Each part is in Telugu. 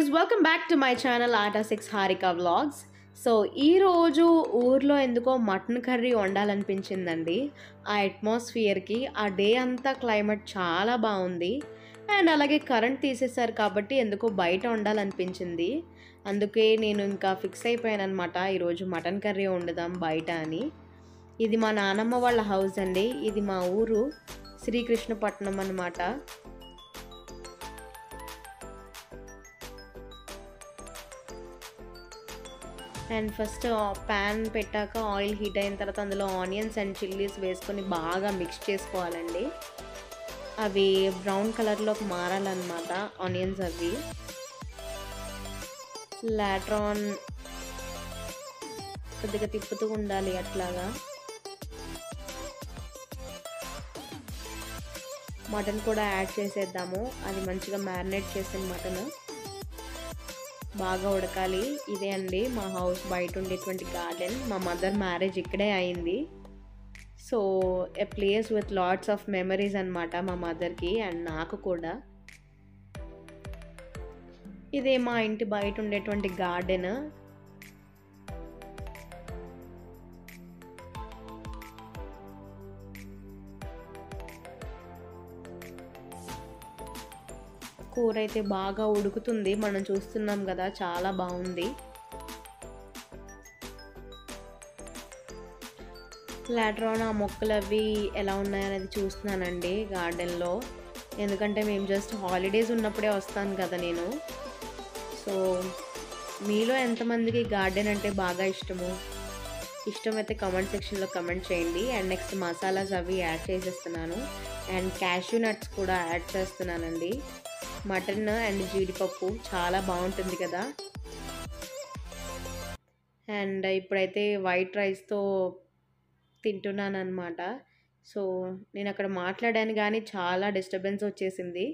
guys, welcome back to my channel Ata 6 Harika Vlogs. So ఈరోజు ఊర్లో ఎందుకో మటన్ కర్రీ వండాలనిపించిందండి. ఆ అట్మాస్ఫియర్కి ఆ డే అంతా క్లైమేట్ చాలా బాగుంది. అండ్ అలాగే కరెంట్ తీసేశారు కాబట్టి ఎందుకో బయట వండాలనిపించింది. అందుకే నేను ఇంకా ఫిక్స్ అయిపోయాను అనమాట, ఈరోజు మటన్ కర్రీ వండుదాం బయట అని. ఇది మా నానమ్మ వాళ్ళ హౌస్ అండి. ఇది మా ఊరు శ్రీకృష్ణపట్నం అనమాట. అండ్ ఫస్ట్ ప్యాన్ పెట్టాక ఆయిల్ హీట్ అయిన తర్వాత అందులో ఆనియన్స్ అండ్ చిల్లీస్ వేసుకొని బాగా మిక్స్ చేసుకోవాలండి. అవి బ్రౌన్ కలర్లోకి మారాలన్నమాట ఆనియన్స్. అవి లాటర్ ఆన్ కొద్దిగా తిప్పుతూ ఉండాలి అట్లాగా. మటన్ కూడా యాడ్ చేసేద్దాము. అది మంచిగా మ్యారినేట్ చేసిన మటన్ బాగా ఉడకాలి. ఇదే అండి మా హౌస్ బయట ఉండేటువంటి గార్డెన్. మా మదర్ మ్యారేజ్ ఇక్కడే అయింది. So a place with lots of memories అనమాట మా మదర్కి అండ్ నాకు కూడా. ఇదే మా ఇంటి బయట ఉండేటువంటి గార్డెన్. కూర అయితే బాగా ఉడుకుతుంది, మనం చూస్తున్నాం కదా, చాలా బాగుంది. లాటర్ ఆన్ ఆ మొక్కలు అవి ఎలా ఉన్నాయనేది చూస్తున్నానండి గార్డెన్లో. ఎందుకంటే మేము జస్ట్ హాలిడేస్ ఉన్నప్పుడే వస్తాను కదా నేను. సో మీలో ఎంతమందికి గార్డెన్ అంటే బాగా ఇష్టమైతే కామెంట్ సెక్షన్లో కమెంట్ చేయండి. అండ్ నెక్స్ట్ మసాలాస్ అవి యాడ్ చేసేస్తున్నాను. అండ్ క్యాష్యూ నట్స్ కూడా యాడ్ చేస్తున్నానండి. మటన్ అండ్ జీడిపప్పు చాలా బాగుంటుంది కదా. అండ్ ఇప్పుడైతే వైట్ రైస్తో తింటున్నాను అనమాట. సో నేను అక్కడ మాట్లాడాను కానీ చాలా డిస్టర్బెన్స్ వచ్చేసింది.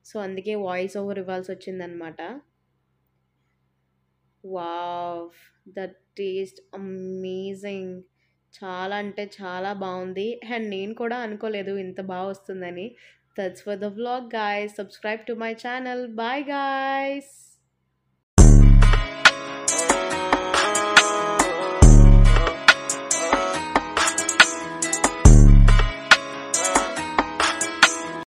సో అందుకే వాయిస్ ఓవర్ ఇవ్వాల్సి వచ్చిందనమాట. Wow, the taste amazing. చాలా అంటే చాలా బాగుంది. అండ్ నేను కూడా అనుకోలేదు ఇంత బాగా వస్తుందని. That's for the vlog guys. Subscribe to my channel. Bye guys.